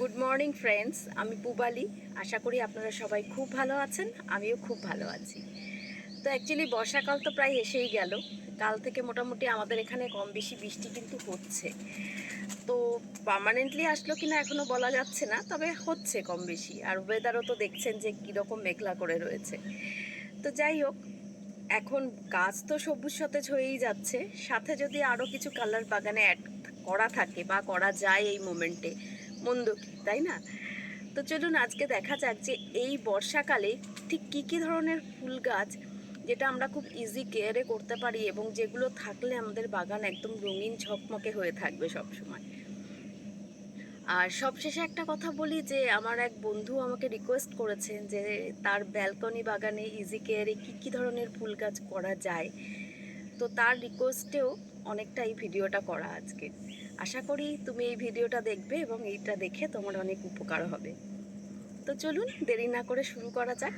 Good morning friends, আমি পুবালি। আশা করি আপনারা সবাই খুব ভালো আছেন, আমিও খুব ভালো আছি। তো অ্যাকচুয়ালি বর্ষাকাল তো প্রায় এসেই গেল। কাল থেকে মোটামুটি আমাদের এখানে কম বেশি বৃষ্টি কিন্তু হচ্ছে। তো পার্মানেন্টলি আসলো কিনা এখনও বলা যাচ্ছে না, তবে হচ্ছে কম বেশি। আর ওয়েদারও তো দেখছেন যে কীরকম মেঘলা করে রয়েছে। তো যাই হোক, এখন গাছ তো সবুজ সতেজ হয়েই যাচ্ছে, সাথে যদি আরও কিছু কালার বাগানে অ্যাড করা থাকে বা করা যায় এই মোমেন্টে, মন্দ কি, তাই না? তো চলুন আজকে দেখা যাক যে এই বর্ষাকালে ঠিক কী কী ধরনের ফুল গাছ যেটা আমরা খুব ইজি কেয়ারে করতে পারি এবং যেগুলো থাকলে আমাদের বাগান একদম রঙিন ঝকমকে হয়ে থাকবে সব সময়। আর সবশেষে একটা কথা বলি যে আমার এক বন্ধু আমাকে রিকোয়েস্ট করেছেন যে তার ব্যালকনি বাগানে ইজি কেয়ারে কী কী ধরনের ফুল গাছ করা যায়। তো তার রিকোয়েস্টেও অনেকটা এই ভিডিওটা করা আজকে। আশা করি তুমি এই ভিডিওটা দেখবে এবং এইটা দেখে তোমার অনেক উপকার হবে। তো চলুন দেরি না করে শুরু করা যাক।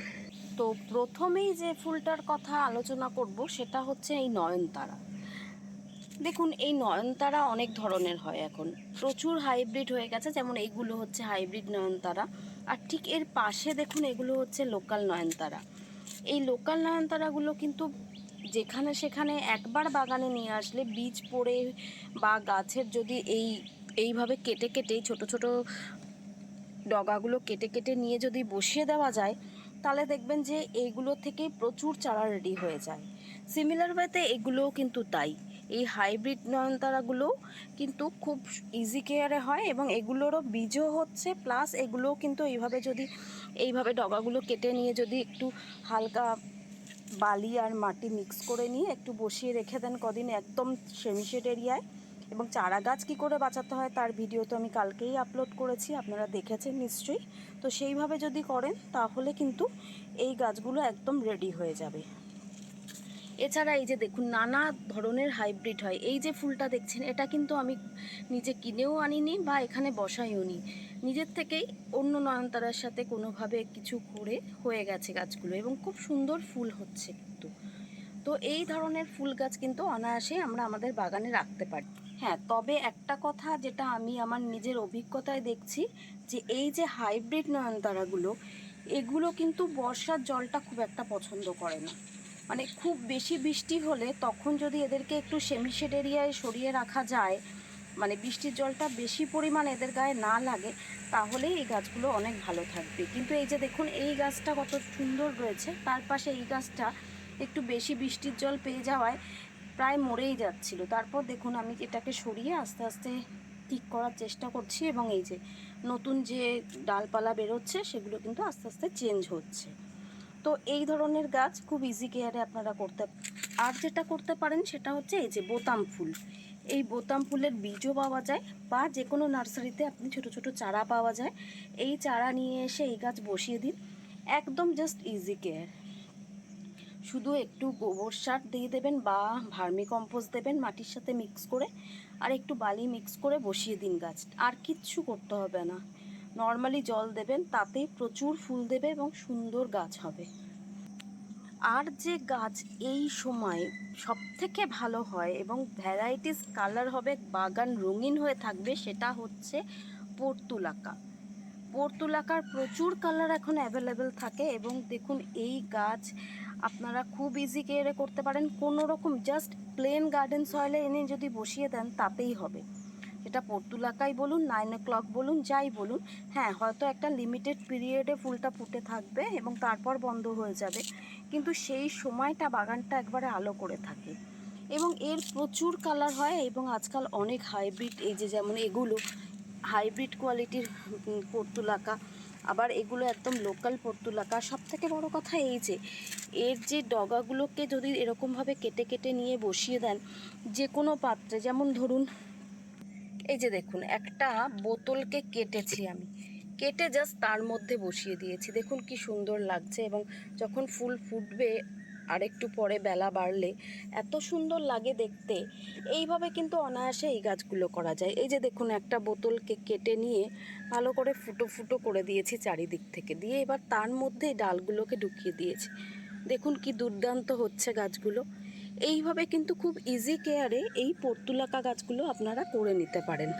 তো প্রথমেই যে ফুলটার কথা আলোচনা করব সেটা হচ্ছে এই নয়নতারা। দেখুন, এই নয়নতারা অনেক ধরনের হয়, এখন প্রচুর হাইব্রিড হয়ে গেছে। যেমন এইগুলো হচ্ছে হাইব্রিড নয়নতারা, আর ঠিক এর পাশে দেখুন এগুলো হচ্ছে লোকাল নয়নতারা। এই লোকাল নয়নতারাগুলো কিন্তু যেখানে সেখানে একবার বাগানে নিয়ে আসলে বীজ পড়ে বা গাছের যদি এইভাবে কেটে কেটে ছোট ছোট ডগাগুলো কেটে কেটে নিয়ে যদি বসিয়ে দেওয়া যায়, তাহলে দেখবেন যে এইগুলো থেকে প্রচুর চারা রেডি হয়ে যায়। সিমিলার ওয়েতে এগুলোও কিন্তু তাই। এই হাইব্রিড নয়নতারাগুলো কিন্তু খুব ইজি কেয়ারে হয় এবং এগুলোরও বীজও হচ্ছে, প্লাস এগুলোও কিন্তু এইভাবে ডগাগুলো কেটে নিয়ে যদি একটু হালকা বালি আর মাটি মিক্স করে নিয়ে একটু বসিয়ে রেখে দেন কদিন একদম সেমিশেড এরিয়ায়। এবং চারা গাছ কী করে বাঁচাতে হয় তার ভিডিও তো আমি কালকেই আপলোড করেছি, আপনারা দেখেছেন নিশ্চয়ই। তো সেইভাবে যদি করেন তাহলে কিন্তু এই গাছগুলো একদম রেডি হয়ে যাবে। এছাড়া এই যে দেখুন নানা ধরনের হাইব্রিড হয়। এই যে ফুলটা দেখছেন এটা কিন্তু আমি নিজে কিনেও আনিনি বা এখানে বসাইও নি, নিজের থেকেই অন্য নয়নতারার সাথে কোনোভাবে কিছু করে হয়ে গেছে গাছগুলো এবং খুব সুন্দর ফুল হচ্ছে কিন্তু। তো এই ধরনের ফুল গাছ কিন্তু অনায়াসেই আমরা আমাদের বাগানে রাখতে পারি। হ্যাঁ, তবে একটা কথা যেটা আমি আমার নিজের অভিজ্ঞতায় দেখছি, যে এই যে হাইব্রিড নয়নতারাগুলো, এগুলো কিন্তু বর্ষার জলটা খুব একটা পছন্দ করে না। মানে খুব বেশি বৃষ্টি হলে তখন যদি এদেরকে একটু সেমিশেড এরিয়ায় সরিয়ে রাখা যায়, মানে বৃষ্টির জলটা বেশি পরিমাণে এদের গায়ে না লাগে, তাহলেই এই গাছগুলো অনেক ভালো থাকবে। কিন্তু এই যে দেখুন এই গাছটা কত সুন্দর রয়েছে, তার পাশে এই গাছটা একটু বেশি বৃষ্টির জল পেয়ে যাওয়ায় প্রায় মরেই যাচ্ছিল। তারপর দেখুন আমি এটাকে সরিয়ে আস্তে আস্তে ঠিক করার চেষ্টা করছি এবং এই যে নতুন যে ডালপালা বেরোচ্ছে সেগুলো কিন্তু আস্তে আস্তে চেঞ্জ হচ্ছে। তো এই ধরনের গাছ খুব ইজি কেয়ারে আপনারা আর যেটা করতে পারেন সেটা হচ্ছে এই যে বোতাম ফুল। এই বোতাম ফুলের বীজও পাওয়া যায় বা যে কোনো নার্সারিতে আপনি ছোট ছোট চারা পাওয়া যায়। এই চারা নিয়ে এসে এই গাছ বসিয়ে দিন, একদম জাস্ট ইজি কেয়ার। শুধু একটু গোবর সার দিয়ে দেবেন বা ভার্মি কম্পোস্ট দেবেন মাটির সাথে মিক্স করে, আর একটু বালি মিক্স করে বসিয়ে দিন গাছ। আর কিচ্ছু করতে হবে না, নর্মালি জল দেবেন, তাতেই প্রচুর ফুল দেবে এবং সুন্দর গাছ হবে। আর যে গাছ এই সময় সবথেকে ভালো হয় এবং ভ্যারাইটিস কালার হবে, বাগান রঙিন হয়ে থাকবে, সেটা হচ্ছে পর্তুলাকা। পর্তুলাকার প্রচুর কালার এখন অ্যাভেলেবেল থাকে এবং দেখুন এই গাছ আপনারা খুব ইজি কেয়ারে করতে পারেন। কোনো রকম জাস্ট প্লেন গার্ডেন সয়েলে এনে যদি বসিয়ে দেন তাতেই হবে। এটা পর্তুলাকাই বলুন, 9 o'clock বলুন, যাই বলুন। হ্যাঁ, হয়তো একটা লিমিটেড পিরিয়ডে ফুলটা ফুটে থাকবে এবং তারপর বন্ধ হয়ে যাবে, কিন্তু সেই সময়টা বাগানটা একবারে আলো করে থাকে এবং এর প্রচুর কালার হয়। এবং আজকাল অনেক হাইব্রিড, এই যে যেমন এগুলো হাইব্রিড কোয়ালিটির পর্তুলাকা, আবার এগুলো একদম লোকাল পর্তুলাকা। সব থেকে বড় কথা এই যে এর যে ডগাগুলোকে যদি এরকমভাবে কেটে কেটে নিয়ে বসিয়ে দেন যে কোনো পাত্রে, যেমন ধরুন এই যে দেখুন একটা বোতলকে কেটেছি আমি, কেটে জাস্ট তার মধ্যে বসিয়ে দিয়েছি, দেখুন কি সুন্দর লাগছে। এবং যখন ফুল ফুটবে আর একটু পরে বেলা বাড়লে এত সুন্দর লাগে দেখতে। এইভাবে কিন্তু অনায়াসে এই গাছগুলো করা যায়। এই যে দেখুন একটা বোতলকে কেটে নিয়ে ভালো করে ফুটো ফুটো করে দিয়েছি চারিদিক থেকে, দিয়ে এবার তার মধ্যে ডালগুলোকে ঢুকিয়ে দিয়েছি। দেখুন কি দুর্দান্ত হচ্ছে গাছগুলো। এইভাবে কিন্তু খুব ইজি কেয়ারে এই পর্তুলাকা গাছগুলো আপনারা করে নিতে পারেন।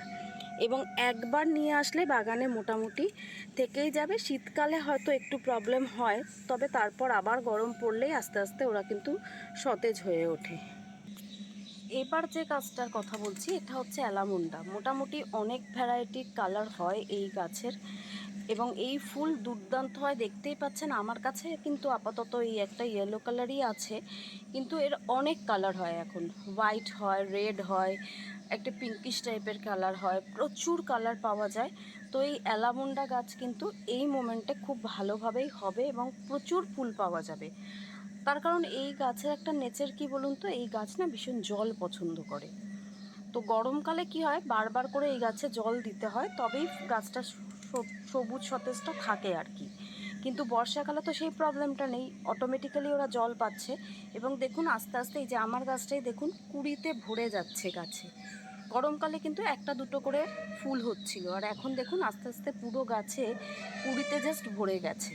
এবং একবার নিয়ে আসলে বাগানে মোটামুটি থেকেই যাবে। শীতকালে হয়তো একটু প্রবলেম হয়, তবে তারপর আবার গরম পড়লেই আস্তে আস্তে ওরা কিন্তু সতেজ হয়ে ওঠে। এবার যে গাছটার কথা বলছি এটা হচ্ছে অ্যালামুন্ডা। মোটামুটি অনেক ভ্যারাইটির কালার হয় এই গাছের এবং এই ফুল দুর্দান্ত হয়, দেখতেই পাচ্ছেন। আমার কাছে কিন্তু আপাতত এই একটা ইয়েলো কালারই আছে, কিন্তু এর অনেক কালার হয় এখন। হোয়াইট হয়, রেড হয়, একটা পিঙ্কিশ টাইপের কালার হয়, প্রচুর কালার পাওয়া যায়। তো এই অ্যালামুন্ডা গাছ কিন্তু এই মোমেন্টে খুব ভালোভাবেই হবে এবং প্রচুর ফুল পাওয়া যাবে। তার কারণ এই গাছের একটা নেচার কি বলুন তো, এই গাছ না ভীষণ জল পছন্দ করে। তো গরমকালে কি হয়, বারবার করে এই গাছে জল দিতে হয়, তবেই গাছটা সবুজ সতেজটা থাকে আর কি। কিন্তু বর্ষাকালে তো সেই প্রবলেমটা নেই, অটোমেটিক্যালি ওরা জল পাচ্ছে। এবং দেখুন আস্তে আস্তে এই যে আমার গাছটাই দেখুন কুঁড়িতে ভরে যাচ্ছে গাছে। গরমকালে কিন্তু একটা দুটো করে ফুল হচ্ছিল, আর এখন দেখুন আস্তে আস্তে পুরো গাছে কুঁড়িতে জাস্ট ভরে গেছে।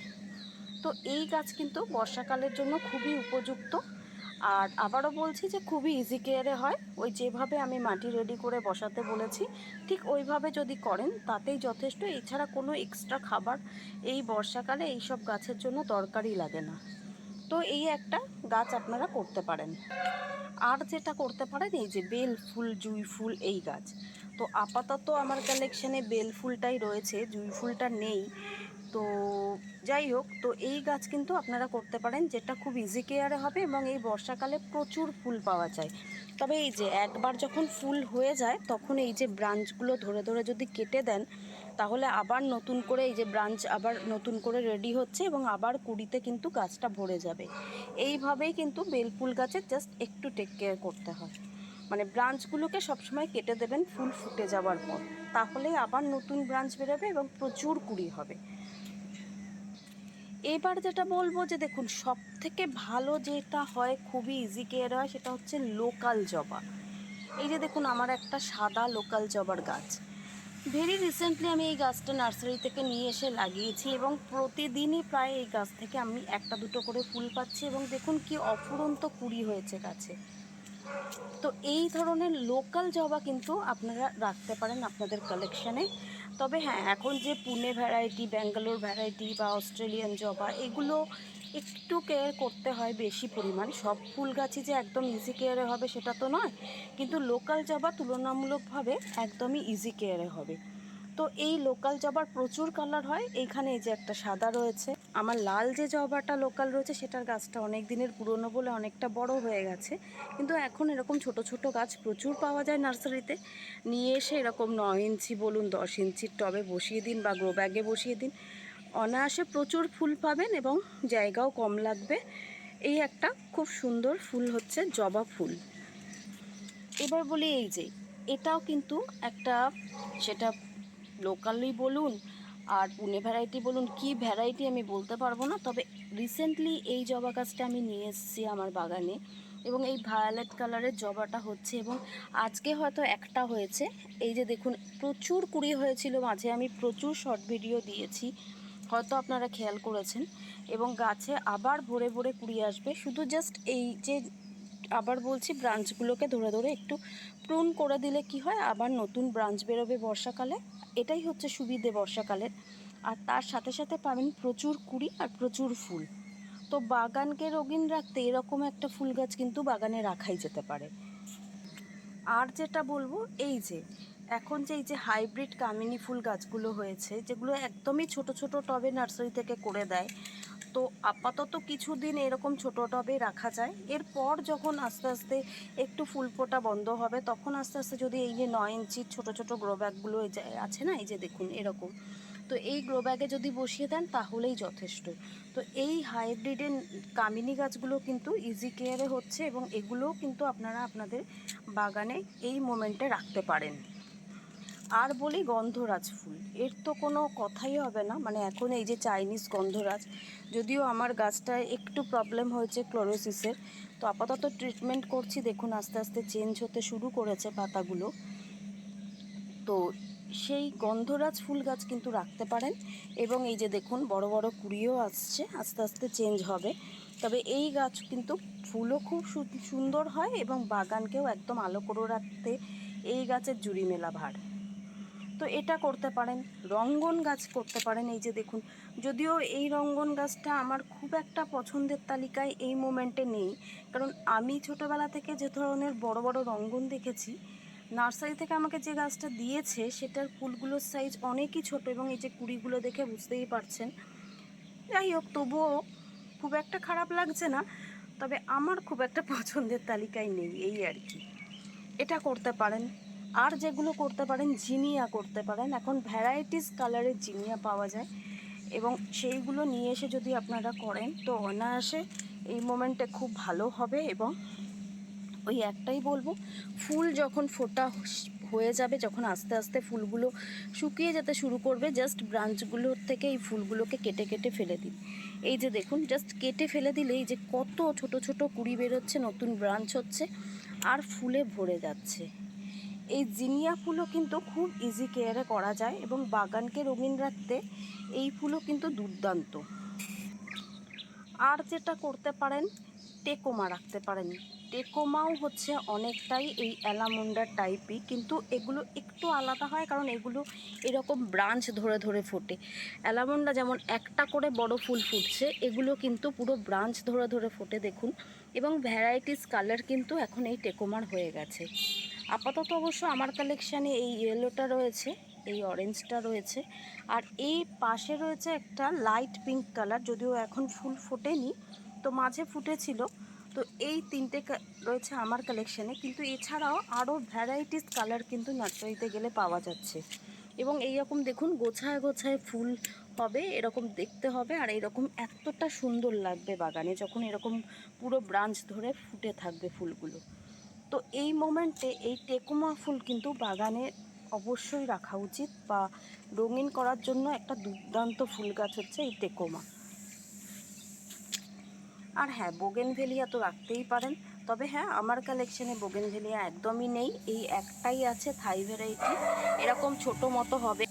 তো এই গাছ কিন্তু বর্ষাকালের জন্য খুবই উপযুক্ত। আর আবারও বলছি যে খুবই ইজি কেয়ারে হয়। ওই যেভাবে আমি মাটি রেডি করে বসাতে বলেছি ঠিক ওইভাবে যদি করেন তাতেই যথেষ্ট। এছাড়া কোনো এক্সট্রা খাবার এই বর্ষাকালে এইসব গাছের জন্য দরকারই লাগে না। তো এই একটা গাছ আপনারা করতে পারেন। আর যেটা করতে পারেন এই যে বেল ফুল, জুঁই ফুল, এই গাছ। তো আপাতত আমার কালেকশানে বেল ফুলটাই রয়েছে, জুঁই ফুলটা নেই। তো যাই হোক, তো এই গাছ কিন্তু আপনারা করতে পারেন, যেটা খুব ইজি কেয়ারে হবে এবং এই বর্ষাকালে প্রচুর ফুল পাওয়া যায়। তবে এই যে একবার যখন ফুল হয়ে যায় তখন এই যে ব্রাঞ্চগুলো ধরে ধরে যদি কেটে দেন তাহলে আবার নতুন করে এই যে ব্রাঞ্চ আবার নতুন করে রেডি হচ্ছে এবং আবার কুঁড়িতে কিন্তু গাছটা ভরে যাবে। এইভাবেই কিন্তু বেলফুল গাছের জাস্ট একটু টেক কেয়ার করতে হয়। মানে ব্রাঞ্চগুলোকে সবসময় কেটে দেবেন ফুল ফুটে যাওয়ার পর, তাহলে আবার নতুন ব্রাঞ্চ বেরোবে এবং প্রচুর কুঁড়ি হবে। এবার যেটা বলবো যে দেখুন সব থেকে ভালো যেটা হয়, খুবই ইজি কেয়ার হয়, সেটা হচ্ছে লোকাল জবা। এই যে দেখুন আমার একটা সাদা লোকাল জবার গাছ, ভেরি রিসেন্টলি আমি এই গাছটা নার্সারি থেকে নিয়ে এসে লাগিয়েছি এবং প্রতিদিনই প্রায় এই গাছ থেকে আমি একটা দুটো করে ফুল পাচ্ছি এবং দেখুন কি অফুরন্ত কুঁড়ি হয়েছে গাছে। তো এই ধরনের লোকাল জবা কিন্তু আপনারা রাখতে পারেন আপনাদের কালেকশানে। তবে হ্যাঁ, এখন যে পুনে ভ্যারাইটি, ব্যাঙ্গালোর ভ্যারাইটি বা অস্ট্রেলিয়ান জবা, এগুলো একটু কেয়ার করতে হয় বেশি পরিমাণ। সব ফুল গাছই যে একদম ইজি কেয়ারে হবে সেটা তো নয়, কিন্তু লোকাল জবা তুলনামূলকভাবে একদমই ইজি কেয়ারে হবে। তো এই লোকাল জবার প্রচুর কালার হয়। এইখানে এই যে একটা সাদা রয়েছে, আমার লাল যে জবাটা লোকাল রয়েছে সেটার গাছটা অনেক দিনের পুরনো বলে অনেকটা বড় হয়ে গেছে, কিন্তু এখন এরকম ছোট ছোট গাছ প্রচুর পাওয়া যায় নার্সারিতে। নিয়ে এসে এরকম 9 ইঞ্চি বলুন, 10 ইঞ্চির টবে বসিয়ে দিন বা গ্রো ব্যাগে বসিয়ে দিন, অনায়াসে প্রচুর ফুল পাবেন এবং জায়গাও কম লাগবে। এই একটা খুব সুন্দর ফুল হচ্ছে জবা ফুল। এবার বলি এই যে এটাও কিন্তু একটা, সেটা লোকালি বলুন আর পুনে ভ্যারাইটি বলুন, কি ভ্যারাইটি আমি বলতে পারবো না, তবে রিসেন্টলি এই জবা গাছটা আমি নিয়ে এসেছি আমার বাগানে এবং এই ভায়োলেট কালারের জবাটা হচ্ছে এবং আজকে হয়তো একটা হয়েছে। এই যে দেখুন প্রচুর কুঁড়ি হয়েছিল মাঝে, আমি প্রচুর শর্ট ভিডিও দিয়েছি, হয়তো আপনারা খেয়াল করেছেন। এবং গাছে আবার ভরে ভরে কুঁড়ি আসবে, শুধু জাস্ট এই যে আবার বলছি ব্রাঞ্চগুলোকে ধরে ধরে একটু প্রুন করে দিলে কি হয়, আবার নতুন ব্রাঞ্চ বেরোবে বর্ষাকালে। এটাই হচ্ছে সুবিধে বর্ষাকালের। আর তার সাথে সাথে পাবেন প্রচুর কুঁড়ি আর প্রচুর ফুল। তো বাগানকে রঙিন রাখতে এরকম একটা ফুল গাছ কিন্তু বাগানে রাখাই যেতে পারে। আর যেটা বলবো এই যে এখন যে এই যে হাইব্রিড কামিনী ফুল গাছগুলো হয়েছে, যেগুলো একদমই ছোট ছোট টবে নার্সারি থেকে করে দেয়, তো আপাতত কিছুদিন এরকম ছোট টবে রাখা যায়। এরপর যখন আস্তে আস্তে একটু ফুল ফোটা বন্ধ হবে তখন আস্তে আস্তে যদি এই যে 9 ইঞ্চির ছোটো ছোটো গ্রো ব্যাগগুলো আছে না, এই যে দেখুন এরকম, তো এই গ্রো ব্যাগে যদি বসিয়ে দেন তাহলেই যথেষ্ট। তো এই হাইব্রিডের কামিনী গাছগুলো কিন্তু ইজি কেয়ারে হচ্ছে এবং এগুলোও কিন্তু আপনারা আপনাদের বাগানে এই মোমেন্টে রাখতে পারেন। আর বলি গন্ধরাজ ফুল, এর তো কোনো কথাই হবে না। মানে এখন এই যে চাইনিজ গন্ধরাজ, যদিও আমার গাছটায় একটু প্রবলেম হয়েছে ক্লোরোসিসের, তো আপাতত ট্রিটমেন্ট করছি, দেখুন আস্তে আস্তে চেঞ্জ হতে শুরু করেছে পাতাগুলো। তো সেই গন্ধরাজ ফুল গাছ কিন্তু রাখতে পারেন এবং এই যে দেখুন বড় বড় কুঁড়িও আসছে, আস্তে আস্তে চেঞ্জ হবে। তবে এই গাছ কিন্তু ফুলও খুব সুন্দর হয় এবং বাগানকেও একদম আলো করে রাখতে এই গাছের জুড়ি মেলা ভার। তো তো এটা করতে পারেন। রঙ্গন গাছ করতে পারেন। এই যে দেখুন, যদিও এই রঙ্গন গাছটা আমার খুব একটা পছন্দের তালিকায় এই মোমেন্টে নেই, কারণ আমি ছোটোবেলা থেকে যে ধরনের বড় বড় রঙ্গন দেখেছি, নার্সারি থেকে আমাকে যে গাছটা দিয়েছে সেটার ফুলগুলোর সাইজ অনেকই ছোট, এবং এই যে কুড়িগুলো দেখে বুঝতেই পারছেন। যাই হোক, তবুও খুব একটা খারাপ লাগছে না, তবে আমার খুব একটা পছন্দের তালিকায় নেই, এই আর কি। এটা করতে পারেন। আর যেগুলো করতে পারেন, জিনিয়া করতে পারেন। এখন ভ্যারাইটিস কালারের জিনিয়া পাওয়া যায়, এবং সেইগুলো নিয়ে এসে যদি আপনারা করেন তো অনায়াসে এই মোমেন্টে খুব ভালো হবে। এবং ওই একটাই বলবো, ফুল যখন ফোটা হয়ে যাবে, যখন আস্তে আস্তে ফুলগুলো শুকিয়ে যেতে শুরু করবে, জাস্ট ব্রাঞ্চগুলোর থেকে এই ফুলগুলোকে কেটে কেটে ফেলে দিন। এই যে দেখুন, জাস্ট কেটে ফেলে দিলে এই যে কত ছোট ছোট কুড়ি বেরোচ্ছে, নতুন ব্রাঞ্চ হচ্ছে আর ফুলে ভরে যাচ্ছে। এই জিনিয়া ফুলও কিন্তু খুব ইজি কেয়ারে করা যায়, এবং বাগানকে রঙিন রাখতে এই ফুলও কিন্তু দুর্দান্ত। আর যেটা করতে পারেন, টেকোমা রাখতে পারেন। টেকোমাও হচ্ছে অনেকটাই এই অ্যালামুন্ডার টাইপই, কিন্তু এগুলো একটু আলাদা হয়, কারণ এগুলো এরকম ব্রাঞ্চ ধরে ধরে ফোটে। অ্যালামুন্ডা যেমন একটা করে বড় ফুল ফুটছে, এগুলো কিন্তু পুরো ব্রাঞ্চ ধরে ধরে ফোটে দেখুন। এবং ভ্যারাইটিস কালার কিন্তু এখন এই টেকোমার হয়ে গেছে। আপাতত অবশ্য আমার কালেকশানে এই ইয়েলোটা রয়েছে, এই অরেঞ্জটা রয়েছে, আর এই পাশে রয়েছে একটা লাইট পিঙ্ক কালার, যদিও এখন ফুল ফোটেনি, তো মাঝে ফুটেছিল। তো এই তিনটে রয়েছে আমার কালেকশানে, কিন্তু এছাড়াও আরও ভ্যারাইটিস কালার কিন্তু নার্সারিতে গেলে পাওয়া যাচ্ছে। এবং এইরকম দেখুন, গোছায় গোছায় ফুল হবে, এরকম দেখতে হবে, আর এরকম এতটা সুন্দর লাগবে বাগানে যখন এরকম পুরো ব্রাঞ্চ ধরে ফুটে থাকবে ফুলগুলো। তো এই মোমেন্টে এই টেকুমা ফুল কিন্তু বাগানে অবশ্যই রাখা উচিত, বা রঙিন করার জন্য একটা দুর্দান্ত ফুল গাছ হচ্ছে এই টেকোমা। আর হ্যাঁ, বোগেনভেলিয়া তো রাখতেই পারেন, তবে হ্যাঁ, আমার কালেকশানে বোগেনভেলিয়া একদমই নেই, এই একটাই আছে থাই ভ্যারাইটি, এরকম ছোট মতো হবে।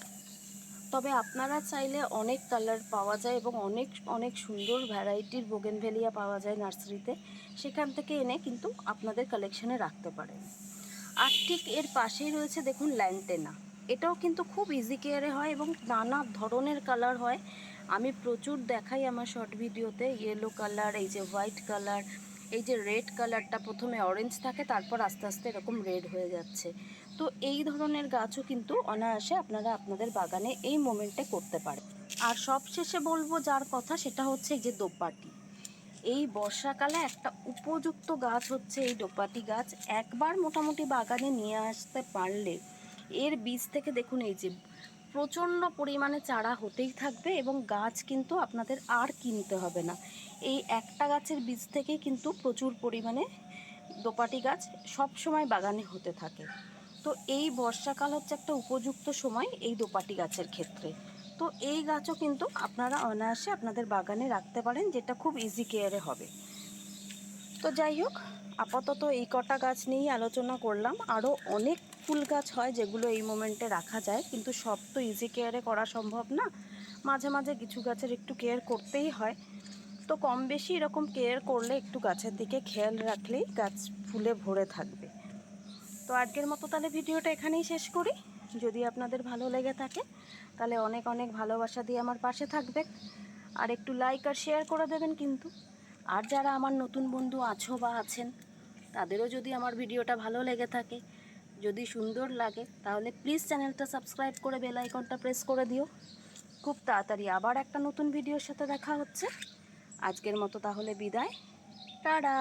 তবে আপনারা চাইলে অনেক কালার পাওয়া যায় এবং অনেক অনেক সুন্দর ভ্যারাইটির বোগেনভেলিয়া পাওয়া যায় নার্সারিতে, সেখান থেকে এনে কিন্তু আপনাদের কালেকশানে রাখতে পারেন। আর ঠিক এর পাশেই রয়েছে দেখুন ল্যান্টেনা। এটাও কিন্তু খুব ইজি কেয়ারে হয় এবং নানা ধরনের কালার হয়। আমি প্রচুর দেখাই আমার শর্ট ভিডিওতে, ইয়েলো কালার, এই যে হোয়াইট কালার, এই যে রেড কালারটা প্রথমে অরেঞ্জ থাকে, তারপর আস্তে আস্তে এরকম রেড হয়ে যাচ্ছে। তো এই ধরনের গাছও কিন্তু অনায়াসে আপনারা আপনাদের বাগানে এই মোমেন্টে করতে পারেন। আর সবশেষে বলবো যার কথা, সেটা হচ্ছে এই যে দোপাটি। এই বর্ষাকালে একটা উপযুক্ত গাছ হচ্ছে এই দোপাটি গাছ। একবার মোটামুটি বাগানে নিয়ে আসতে পারলে এর বীজ থেকে দেখুন এই যে প্রচণ্ড পরিমাণে চারা হতেই থাকবে, এবং গাছ কিন্তু আপনাদের আর কিনতে হবে না। এই একটা গাছের বীজ থেকেই কিন্তু প্রচুর পরিমাণে দোপাটি গাছ সব সময় বাগানে হতে থাকে। তো এই বর্ষাকাল হচ্ছে একটা উপযুক্ত সময় এই দোপাটি গাছের ক্ষেত্রে। তো এই গাছও কিন্তু আপনারা অনায়াসে আপনাদের বাগানে রাখতে পারেন, যেটা খুব ইজি কেয়ারে হবে। তো যাই হোক, আপাতত এই কটা গাছ নিয়েই আলোচনা করলাম। আরও অনেক ফুল গাছ হয় যেগুলো এই মোমেন্টে রাখা যায়, কিন্তু সব তো ইজি কেয়ারে করা সম্ভব না। মাঝে মাঝে কিছু গাছের একটু কেয়ার করতেই হয়। তো কম বেশি এরকম কেয়ার করলে, একটু গাছের দিকে খেয়াল রাখলেই গাছ ফুলে ভরে থাকবে। তো আজকের মতো তাহলে ভিডিওটা এখানেই শেষ করি। যদি আপনাদের ভালো লেগে থাকে তাহলে অনেক অনেক ভালোবাসা দিয়ে আমার পাশে থাকবেন, আর একটু লাইক আর শেয়ার করে দেবেন কিন্তু। আর যারা আমার নতুন বন্ধু আছো বা আছেন, তাদেরও যদি আমার ভিডিওটা ভালো লেগে থাকে, যদি সুন্দর লাগে, তাহলে প্লিজ চ্যানেলটা সাবস্ক্রাইব করে বেল আইকনটা প্রেস করে দিও। খুব তাড়াতাড়ি আবার একটা নতুন ভিডিওর সাথে দেখা হচ্ছে। আজকের মতো তাহলে বিদায়, টাটা।